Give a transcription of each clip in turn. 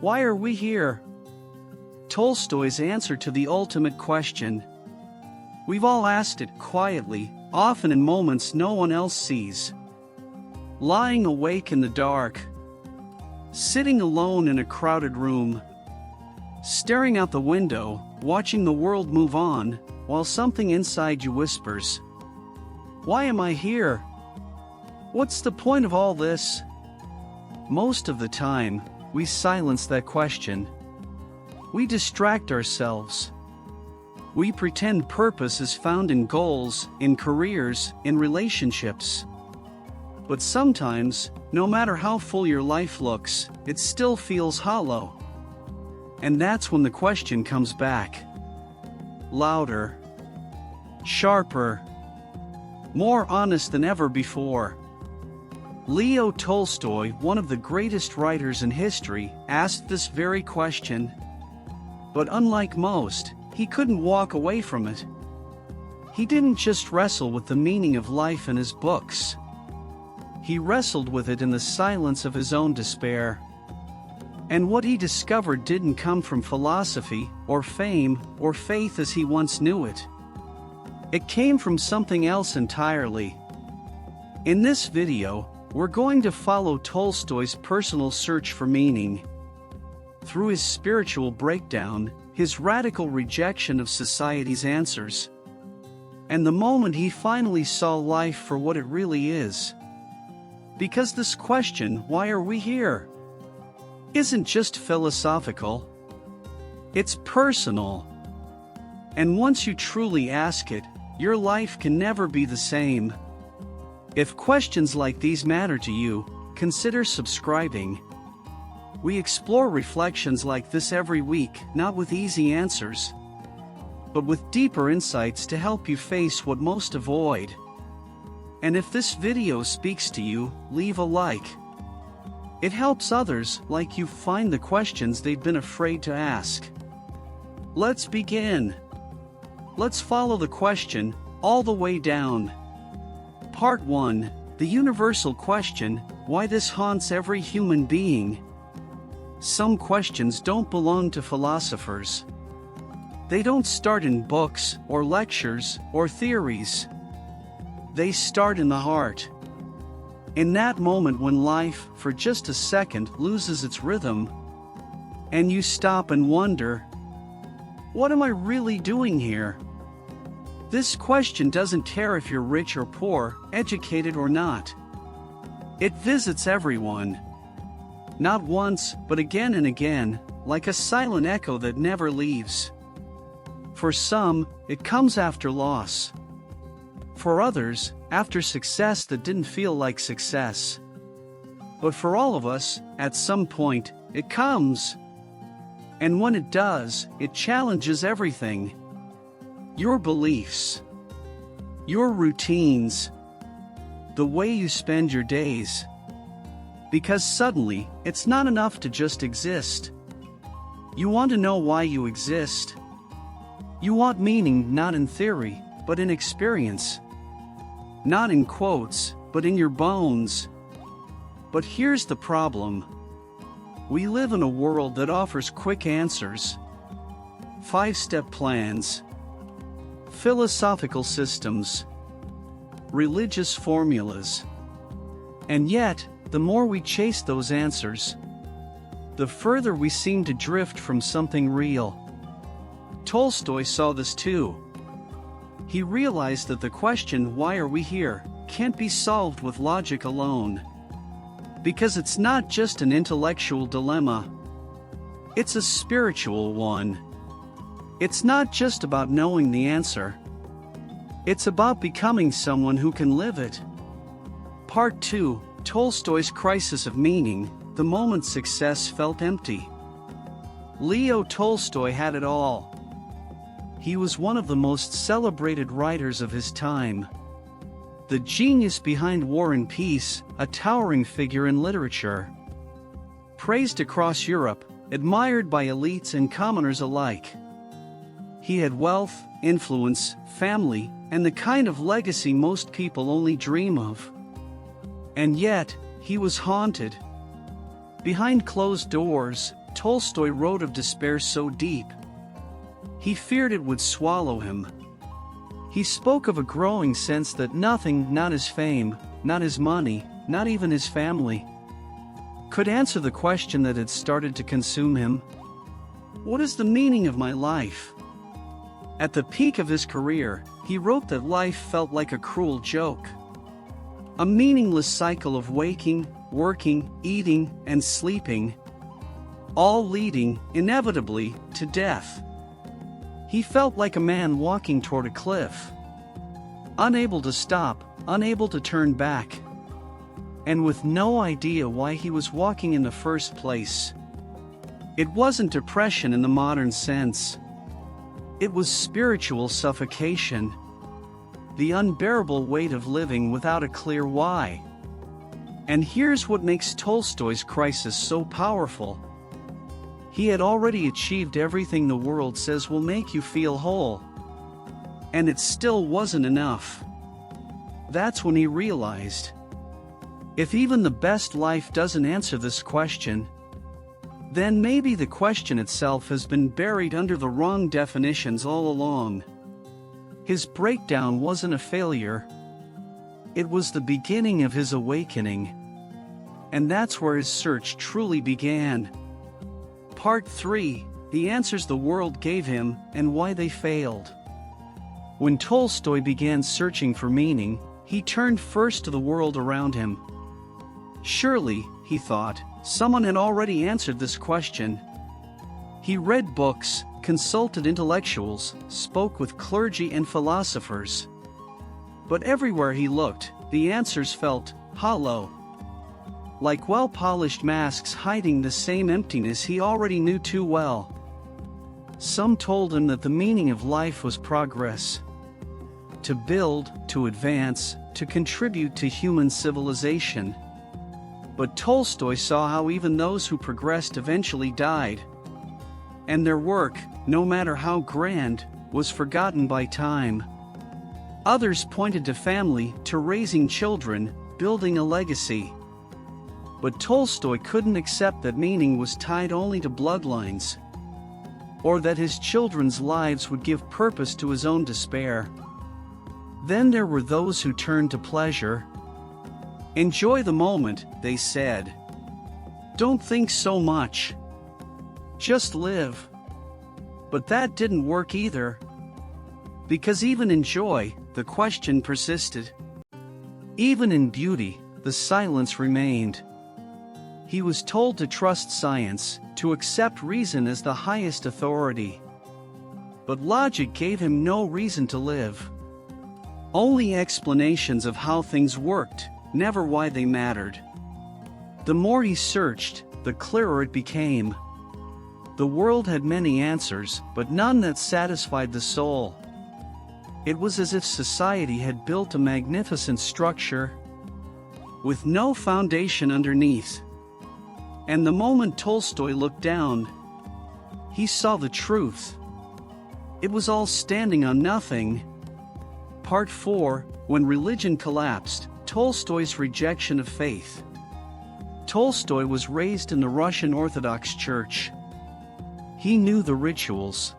Why are we here? Tolstoy's answer to the ultimate question. We've all asked it quietly, often in moments no one else sees. Lying awake in the dark, sitting alone in a crowded room, staring out the window, watching the world move on, while something inside you whispers, "Why am I here? What's the point of all this?" Most of the time, we silence that question. We distract ourselves. We pretend purpose is found in goals, in careers, in relationships. But sometimes, no matter how full your life looks, it still feels hollow. And that's when the question comes back. Louder, sharper, more honest than ever before. Leo Tolstoy, one of the greatest writers in history, asked this very question. But unlike most, he couldn't walk away from it. He didn't just wrestle with the meaning of life in his books. He wrestled with it in the silence of his own despair. And what he discovered didn't come from philosophy, or fame, or faith as he once knew it. It came from something else entirely. In this video, we're going to follow Tolstoy's personal search for meaning. Through his spiritual breakdown, his radical rejection of society's answers, and the moment he finally saw life for what it really is. Because this question, why are we here, isn't just philosophical. It's personal. And once you truly ask it, your life can never be the same. If questions like these matter to you, consider subscribing. We explore reflections like this every week, not with easy answers, but with deeper insights to help you face what most avoid. And if this video speaks to you, leave a like. It helps others like you find the questions they've been afraid to ask. Let's begin. Let's follow the question all the way down. Part 1. The universal question, why this haunts every human being. Some questions don't belong to philosophers. They don't start in books, or lectures, or theories. They start in the heart. In that moment when life, for just a second, loses its rhythm, and you stop and wonder, what am I really doing here? This question doesn't care if you're rich or poor, educated or not. It visits everyone. Not once, but again and again, like a silent echo that never leaves. For some, it comes after loss. For others, after success that didn't feel like success. But for all of us, at some point, it comes. And when it does, it challenges everything. Your beliefs, your routines, the way you spend your days. Because suddenly, it's not enough to just exist. You want to know why you exist. You want meaning not in theory, but in experience. Not in quotes, but in your bones. But here's the problem. We live in a world that offers quick answers, 5-step plans, philosophical systems, religious formulas. And yet, the more we chase those answers, the further we seem to drift from something real. Tolstoy saw this too. He realized that the question, why are we here, can't be solved with logic alone. Because it's not just an intellectual dilemma. It's a spiritual one. It's not just about knowing the answer. It's about becoming someone who can live it. Part 2. Tolstoy's crisis of meaning, the moment success felt empty. Leo Tolstoy had it all. He was one of the most celebrated writers of his time. The genius behind War and Peace, a towering figure in literature. Praised across Europe, admired by elites and commoners alike. He had wealth, influence, family, and the kind of legacy most people only dream of. And yet, he was haunted. Behind closed doors, Tolstoy wrote of despair so deep. He feared it would swallow him. He spoke of a growing sense that nothing, not his fame, not his money, not even his family, could answer the question that had started to consume him. What is the meaning of my life? At the peak of his career, he wrote that life felt like a cruel joke. A meaningless cycle of waking, working, eating, and sleeping, all leading, inevitably, to death. He felt like a man walking toward a cliff, unable to stop, unable to turn back, and with no idea why he was walking in the first place. It wasn't depression in the modern sense. It was spiritual suffocation, the unbearable weight of living without a clear why. And here's what makes Tolstoy's crisis so powerful. He had already achieved everything the world says will make you feel whole. And it still wasn't enough. That's when he realized, if even the best life doesn't answer this question, then maybe the question itself has been buried under the wrong definitions all along. His breakdown wasn't a failure. It was the beginning of his awakening. And that's where his search truly began. Part 3: The answers the world gave him and why they failed. When Tolstoy began searching for meaning, he turned first to the world around him. Surely, he thought, someone had already answered this question. He read books, consulted intellectuals, spoke with clergy and philosophers. But everywhere he looked, the answers felt hollow, like well-polished masks hiding the same emptiness he already knew too well. Some told him that the meaning of life was progress, to build, to advance, to contribute to human civilization. But Tolstoy saw how even those who progressed eventually died, and their work, no matter how grand, was forgotten by time. Others pointed to family, to raising children, building a legacy. But Tolstoy couldn't accept that meaning was tied only to bloodlines, or that his children's lives would give purpose to his own despair. Then there were those who turned to pleasure. Enjoy the moment, they said. Don't think so much. Just live. But that didn't work either. Because even in joy, the question persisted. Even in beauty, the silence remained. He was told to trust science, to accept reason as the highest authority. But logic gave him no reason to live. Only explanations of how things worked, never why they mattered. The more he searched, the clearer it became. The world had many answers, but none that satisfied the soul. It was as if society had built a magnificent structure with no foundation underneath. And the moment Tolstoy looked down, he saw the truth. It was all standing on nothing. Part 4: When religion collapsed, Tolstoy's rejection of faith. Tolstoy was raised in the Russian Orthodox Church. He knew the rituals.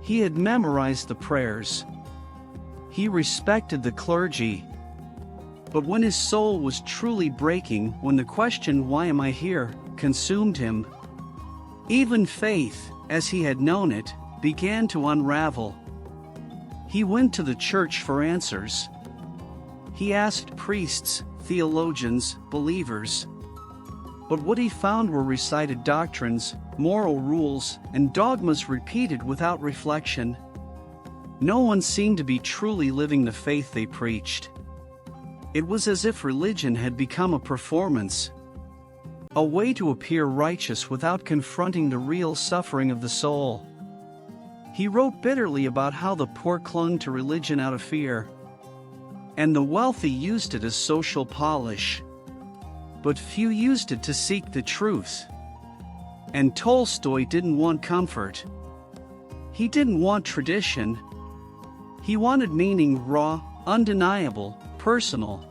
He had memorized the prayers. He respected the clergy. But when his soul was truly breaking, when the question, "Why am I here?" consumed him, even faith, as he had known it, began to unravel. He went to the church for answers. He asked priests, theologians, believers. But what he found were recited doctrines, moral rules, and dogmas repeated without reflection. No one seemed to be truly living the faith they preached. It was as if religion had become a performance, a way to appear righteous without confronting the real suffering of the soul. He wrote bitterly about how the poor clung to religion out of fear, and the wealthy used it as social polish. But few used it to seek the truth. And Tolstoy didn't want comfort. He didn't want tradition. He wanted meaning, raw, undeniable, personal.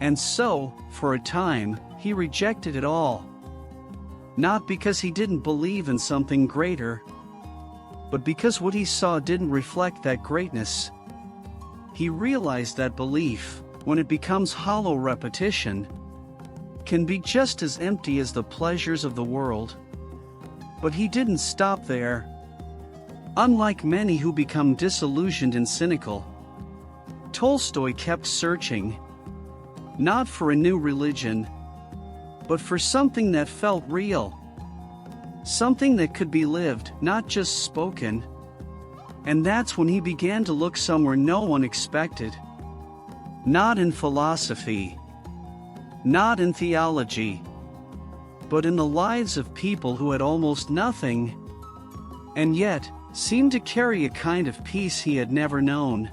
And so, for a time, he rejected it all. Not because he didn't believe in something greater, but because what he saw didn't reflect that greatness. He realized that belief, when it becomes hollow repetition, can be just as empty as the pleasures of the world. But he didn't stop there. Unlike many who become disillusioned and cynical, Tolstoy kept searching, not for a new religion, but for something that felt real. Something that could be lived, not just spoken. And that's when he began to look somewhere no one expected. Not in philosophy, not in theology, but in the lives of people who had almost nothing, and yet seemed to carry a kind of peace he had never known.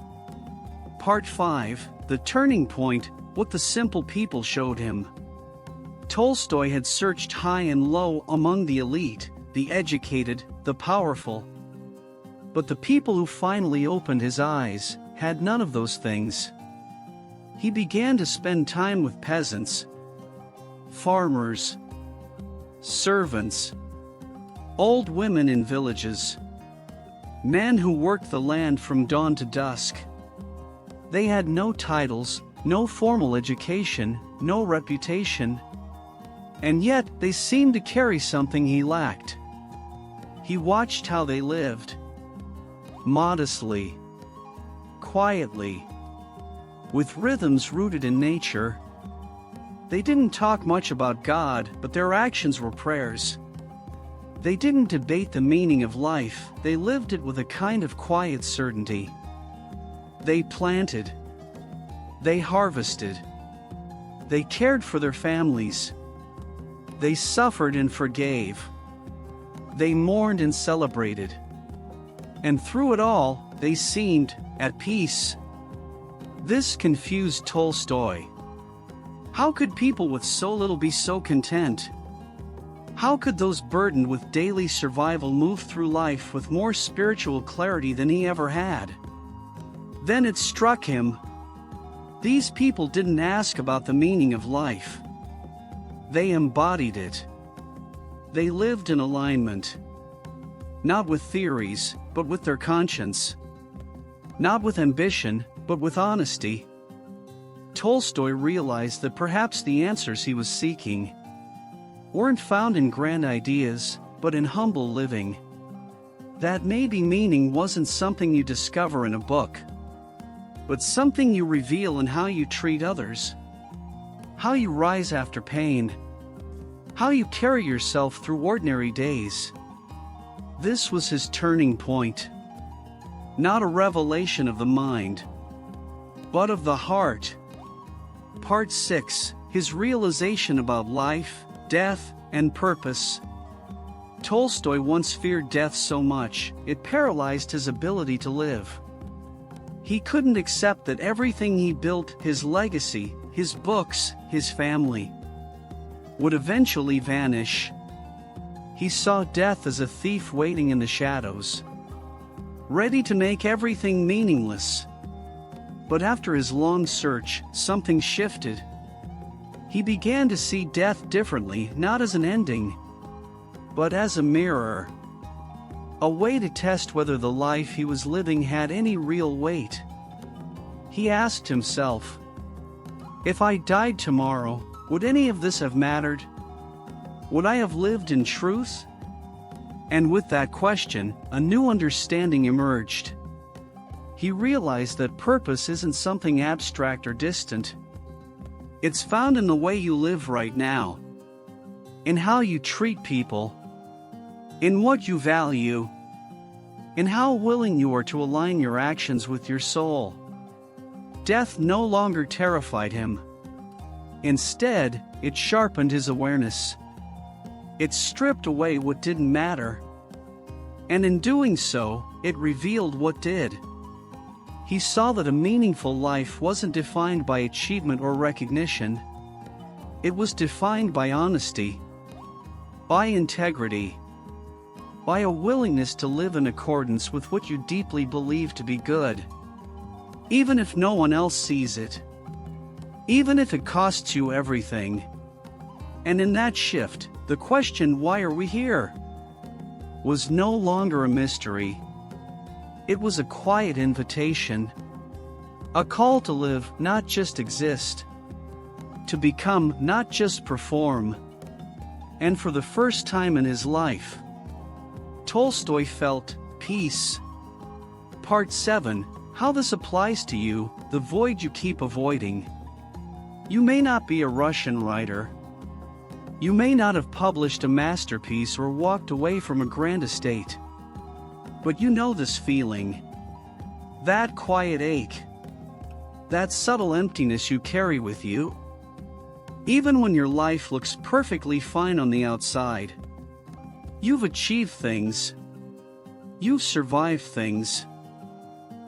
Part 5, The Turning Point, What the Simple People Showed Him. Tolstoy had searched high and low among the elite, the educated, the powerful. But the people who finally opened his eyes had none of those things. He began to spend time with peasants, farmers, servants, old women in villages, men who worked the land from dawn to dusk. They had no titles, no formal education, no reputation, and yet they seemed to carry something he lacked. He watched how they lived, modestly, quietly, with rhythms rooted in nature. They didn't talk much about God, but their actions were prayers. They didn't debate the meaning of life, they lived it with a kind of quiet certainty. They planted, they harvested, they cared for their families, they suffered and forgave, they mourned and celebrated. And through it all, they seemed at peace. This confused Tolstoy. How could people with so little be so content? How could those burdened with daily survival move through life with more spiritual clarity than he ever had? Then it struck him. These people didn't ask about the meaning of life. They embodied it. They lived in alignment. Not with theories, but with their conscience. Not with ambition, but with honesty. Tolstoy realized that perhaps the answers he was seeking weren't found in grand ideas, but in humble living. That maybe meaning wasn't something you discover in a book, but something you reveal in how you treat others, how you rise after pain, how you carry yourself through ordinary days. This was his turning point. Not a revelation of the mind, but of the heart. Part 6, His realization about life, death, and purpose. Tolstoy once feared death so much, it paralyzed his ability to live. He couldn't accept that everything he built, his legacy, his books, his family, would eventually vanish. He saw death as a thief waiting in the shadows, ready to make everything meaningless. But after his long search, something shifted. He began to see death differently, not as an ending, but as a mirror. A way to test whether the life he was living had any real weight. He asked himself, if I died tomorrow, would any of this have mattered? Would I have lived in truth? And with that question, a new understanding emerged. He realized that purpose isn't something abstract or distant. It's found in the way you live right now, in how you treat people, in what you value, in how willing you are to align your actions with your soul. Death no longer terrified him. Instead, it sharpened his awareness. It stripped away what didn't matter. And in doing so, it revealed what did. He saw that a meaningful life wasn't defined by achievement or recognition. It was defined by honesty, by integrity, by a willingness to live in accordance with what you deeply believe to be good, even if no one else sees it, even if it costs you everything. And in that shift, The question, why are we here, was no longer a mystery. It was a quiet invitation, a call to live, not just exist, to become, not just perform. And for the first time in his life, Tolstoy felt peace. Part 7. How this applies to you, the void you keep avoiding. You may not be a Russian writer. You may not have published a masterpiece or walked away from a grand estate. But you know this feeling. That quiet ache. That subtle emptiness you carry with you. Even when your life looks perfectly fine on the outside. You've achieved things. You've survived things.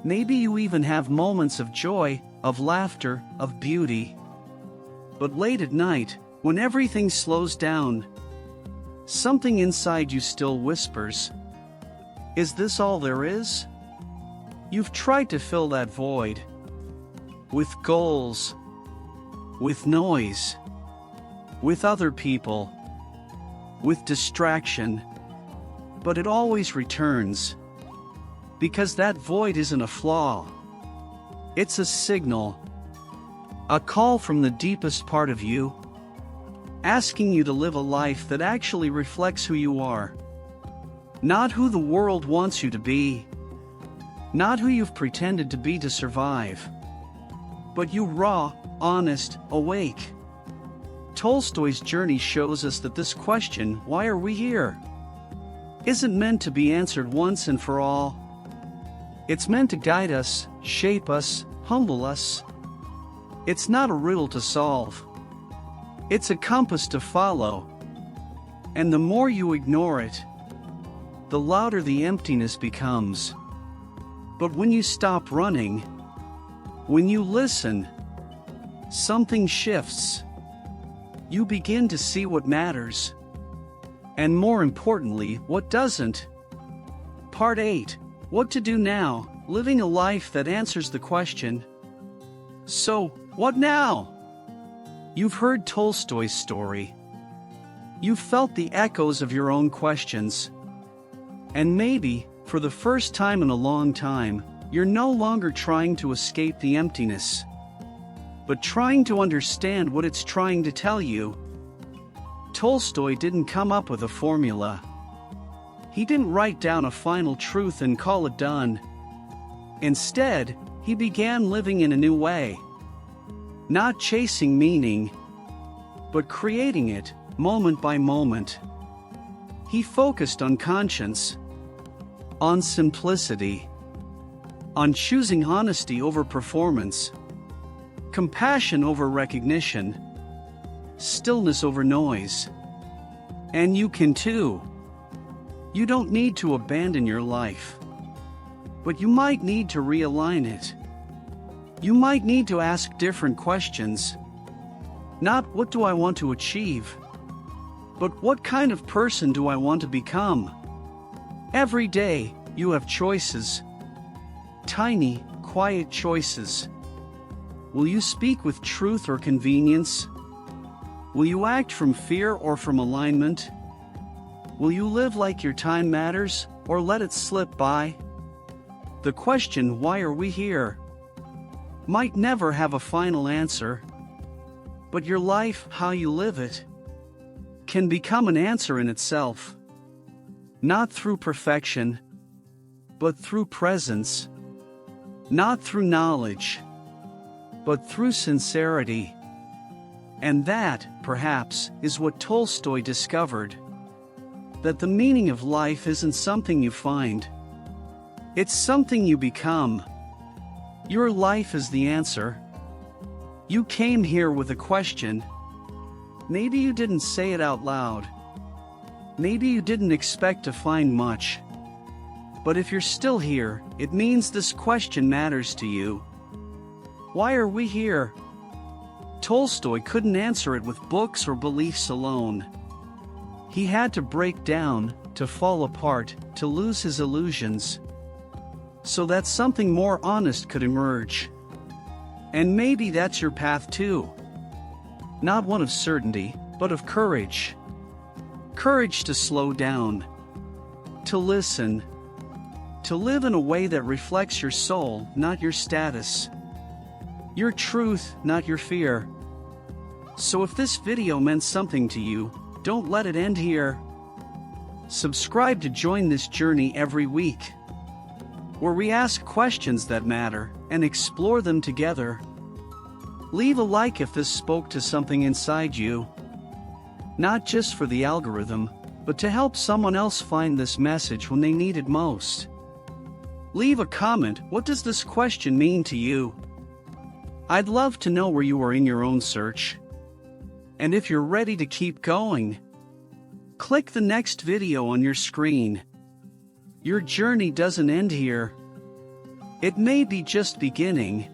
Maybe you even have moments of joy, of laughter, of beauty. But late at night, when everything slows down, something inside you still whispers, "Is this all there is?" You've tried to fill that void with goals, with noise, with other people, with distraction, but it always returns. Because that void isn't a flaw. It's a signal. A call from the deepest part of you, asking you to live a life that actually reflects who you are. Not who the world wants you to be. Not who you've pretended to be to survive. But you raw, honest, awake. Tolstoy's journey shows us that this question, why are we here, isn't meant to be answered once and for all. It's meant to guide us, shape us, humble us. It's not a riddle to solve. It's a compass to follow. And the more you ignore it, the louder the emptiness becomes. But when you stop running, when you listen, something shifts. You begin to see what matters. And more importantly, what doesn't. Part 8. What to do now, living a life that answers the question, so, what now? You've heard Tolstoy's story. You've felt the echoes of your own questions. And maybe, for the first time in a long time, you're no longer trying to escape the emptiness, but trying to understand what it's trying to tell you. Tolstoy didn't come up with a formula. He didn't write down a final truth and call it done. Instead, he began living in a new way. Not chasing meaning, but creating it, moment by moment. He focused on conscience, on simplicity, on choosing honesty over performance, compassion over recognition, stillness over noise. And you can too. You don't need to abandon your life, but you might need to realign it. You might need to ask different questions. Not what do I want to achieve, but what kind of person do I want to become? Every day, you have choices. Tiny, quiet choices. Will you speak with truth or convenience? Will you act from fear or from alignment? Will you live like your time matters, or let it slip by? The question, why are we here, might never have a final answer. But your life, how you live it, can become an answer in itself. Not through perfection, but through presence. Not through knowledge, but through sincerity. And that, perhaps, is what Tolstoy discovered. That the meaning of life isn't something you find. It's something you become. Your life is the answer. You came here with a question. Maybe you didn't say it out loud. Maybe you didn't expect to find much. But if you're still here, it means this question matters to you. Why are we here? Tolstoy couldn't answer it with books or beliefs alone. He had to break down, to fall apart, to lose his illusions, so that something more honest could emerge. And maybe that's your path too. Not one of certainty, but of courage. courage to slow down, to listen, to live in a way that reflects your soul, not your status, your truth, not your fear. So if this video meant something to you, don't let it end here. Subscribe to join this journey every week, where we ask questions that matter and explore them together. Leave a like if this spoke to something inside you, not just for the algorithm, but to help someone else find this message when they need it most. Leave a comment. What does this question mean to you? I'd love to know where you are in your own search. And if you're ready to keep going, click the next video on your screen. Your journey doesn't end here. It may be just beginning.